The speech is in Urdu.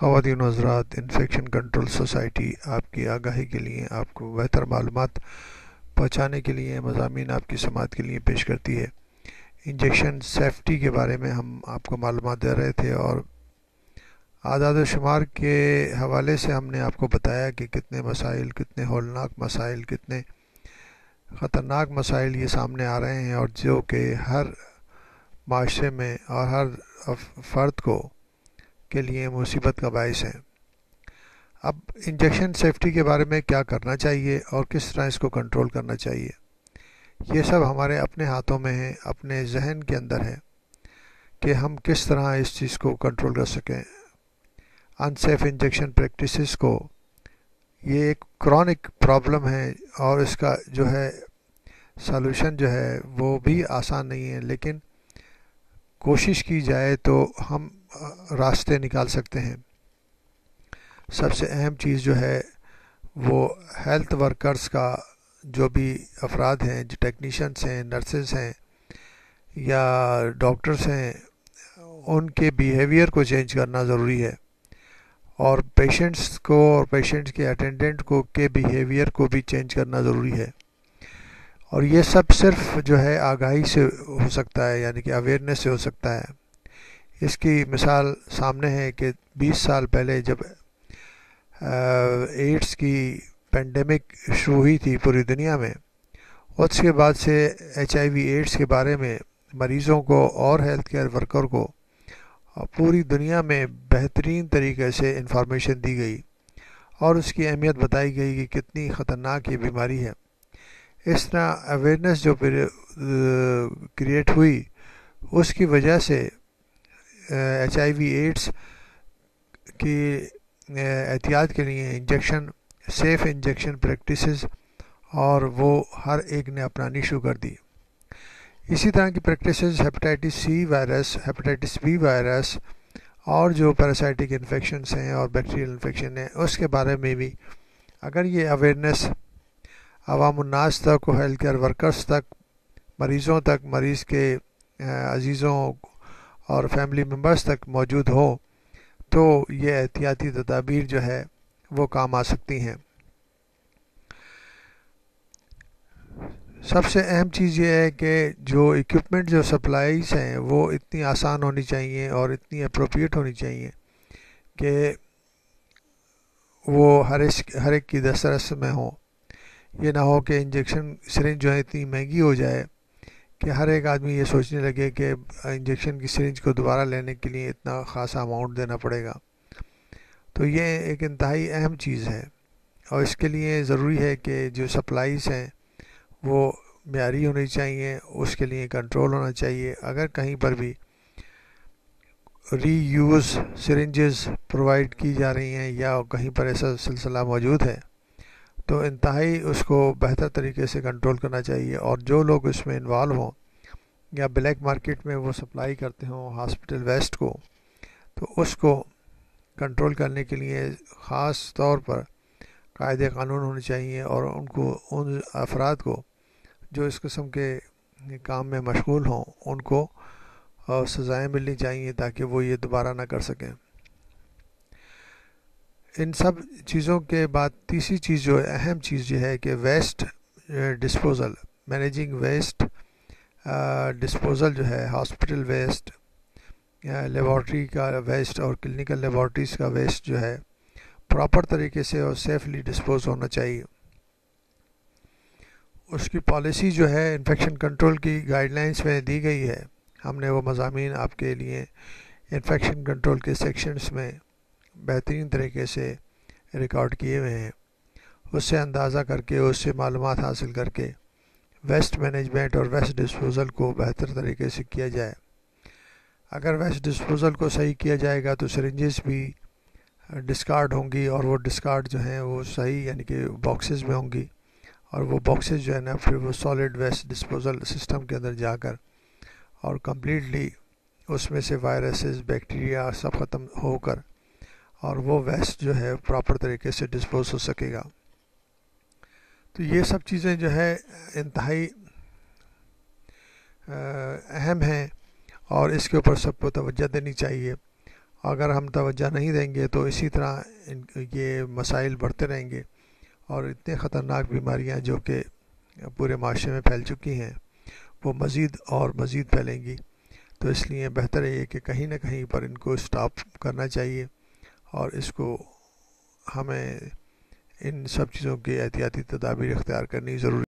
خواتین و حضرات، انفیکشن کنٹرول سوسائٹی آپ کی آگاہی کے لیے، آپ کو بہتر معلومات پہنچانے کے لیے مضامین آپ کی سماعت کے لیے پیش کرتی ہے۔ انجیکشن سیفٹی کے بارے میں ہم آپ کو معلومات دے رہے تھے اور اعداد و شمار کے حوالے سے ہم نے آپ کو بتایا کہ کتنے مسائل، کتنے ہولناک مسائل، کتنے خطرناک مسائل یہ سامنے آ رہے ہیں اور جو کہ ہر معاشرے میں اور ہر فرد کے لیے مصیبت کا باعث ہے۔ اب انجیکشن سیفٹی کے بارے میں کیا کرنا چاہیے اور کس طرح اس کو کنٹرول کرنا چاہیے، یہ سب ہمارے اپنے ہاتھوں میں ہے، اپنے ذہن کے اندر ہے کہ ہم کس طرح اس چیز کو کنٹرول کر سکیں۔ ان سیف انجیکشن پریکٹسز کو، یہ ایک کرونک پرابلم ہے اور اس کا جو ہے سالوشن جو ہے وہ بھی آسان نہیں ہے، لیکن کوشش کی جائے تو ہم راستے نکال سکتے ہیں۔ سب سے اہم چیز جو ہے وہ ہیلتھ ورکرز کا، جو بھی افراد ہیں، جو ٹیکنیشینس ہیں، نرسز ہیں یا ڈاکٹرز ہیں، ان کے بیہیویئر کو چینج کرنا ضروری ہے، اور پیشنٹس کو اور پیشنٹس کے اٹینڈنٹ کو کے بیہیویئر کو بھی چینج کرنا ضروری ہے۔ اور یہ سب صرف جو ہے آگاہی سے ہو سکتا ہے، یعنی کہ اویئرنیس سے ہو سکتا ہے۔ اس کی مثال سامنے ہے کہ 20 سال پہلے جب ایڈز کی پینڈیمک شروع ہوئی تھی پوری دنیا میں، اس کے بعد سے HIV ایڈز کے بارے میں مریضوں کو اور ہیلتھ کیئر ورکر کو پوری دنیا میں بہترین طریقے سے انفارمیشن دی گئی اور اس کی اہمیت بتائی گئی کہ کتنی خطرناک یہ بیماری ہے۔ اس طرح اویئرنیس جو کریٹ ہوئی، اس کی وجہ سے HIV ایڈز کی احتیاط کے لیے انجیکشن، سیف انجیکشن پریکٹسز، اور وہ ہر ایک نے اپنانی شروع کر دی۔ اسی طرح کی practices hepatitis C virus, hepatitis B virus اور جو پیراسائٹک انفیکشنز ہیں اور بیکٹیریل انفیکشن ہیں، اس کے بارے میں بھی اگر یہ اویئرنیس عوام الناس تک، ہیلتھ کیئر ورکرز تک، مریضوں تک، مریض کے عزیزوں اور فیملی ممبرز تک موجود ہو تو یہ احتیاطی تدابیر جو ہے وہ کام آ سکتی ہیں۔ سب سے اہم چیز یہ ہے کہ جو ایکوپمنٹ، جو سپلائیز ہیں، وہ اتنی آسان ہونی چاہیے اور اتنی اپروپریٹ ہونی چاہیے کہ وہ ہر ایک کی دسترس میں ہوں۔ یہ نہ ہو کہ انجیکشن سرنج جو ہے اتنی مہنگی ہو جائے کہ ہر ایک آدمی یہ سوچنے لگے کہ انجیکشن کی سرنج کو دوبارہ لینے کے لیے اتنا خاصا اماؤنٹ دینا پڑے گا۔ تو یہ ایک انتہائی اہم چیز ہے اور اس کے لیے ضروری ہے کہ جو سپلائیز ہیں وہ معیاری ہونی چاہیے، اس کے لیے کنٹرول ہونا چاہیے۔ اگر کہیں پر بھی ری یوز سرنجز پرووائڈ کی جا رہی ہیں یا کہیں پر ایسا سلسلہ موجود ہے تو انتہائی اس کو بہتر طریقے سے کنٹرول کرنا چاہیے، اور جو لوگ اس میں انوالو ہوں یا بلیک مارکیٹ میں وہ سپلائی کرتے ہوں ہاسپٹل ویسٹ کو، تو اس کو کنٹرول کرنے کے لیے خاص طور پر قاعدے قانون ہونے چاہیے، اور ان افراد کو جو اس قسم کے کام میں مشغول ہوں ان کو سزائیں ملنی چاہیے تاکہ وہ یہ دوبارہ نہ کر سکیں۔ ان سب چیزوں کے بعد تیسری چیز جو اہم چیز یہ ہے کہ waste disposal, managing waste disposal جو ہے، ہاسپٹل ویسٹ، لیبارٹری کا ویسٹ اور کلینکل لیبارٹریز کا ویسٹ جو ہے پراپر طریقے سے اور سیفلی ڈسپوز ہونا چاہیے۔ اس کی پالیسی جو ہے انفیکشن کنٹرول کی گائیڈ لائنس میں دی گئی ہے۔ ہم نے وہ مضامین آپ کے لیے انفیکشن کنٹرول کے سیکشنز میں بہترین طریقے سے ریکارڈ کیے ہوئے ہیں۔ اس سے اندازہ کر کے، اس سے معلومات حاصل کر کے ویسٹ مینجمنٹ اور ویسٹ ڈسپوزل کو بہتر طریقے سے کیا جائے۔ اگر ویسٹ ڈسپوزل کو صحیح کیا جائے گا تو سرنجز بھی ڈسکارڈ ہوں گی، اور وہ ڈسکارڈ جو ہیں وہ صحیح یعنی کہ باکسز میں ہوں گی، اور وہ باکسز جو ہے نا پھر وہ سالڈ ویسٹ ڈسپوزل سسٹم کے اندر جا کر اور کمپلیٹلی اس میں سے وائرسز، بیکٹیریا سب ختم ہو کر، اور وہ ویسٹ جو ہے پراپر طریقے سے ڈسپوز ہو سکے گا۔ تو یہ سب چیزیں جو ہے انتہائی اہم ہیں اور اس کے اوپر سب کو توجہ دینی چاہیے، اگر ہم توجہ نہیں دیں گے تو اسی طرح یہ مسائل بڑھتے رہیں گے، اور اتنے خطرناک بیماریاں جو کہ پورے معاشرے میں پھیل چکی ہیں وہ مزید اور مزید پھیلیں گی۔ تو اس لیے بہتر ہے کہ کہیں نہ کہیں پر ان کو سٹاپ کرنا چاہیے، اور اس کو ہمیں ان سب چیزوں کی احتیاطی تدابیر اختیار کرنی ضروری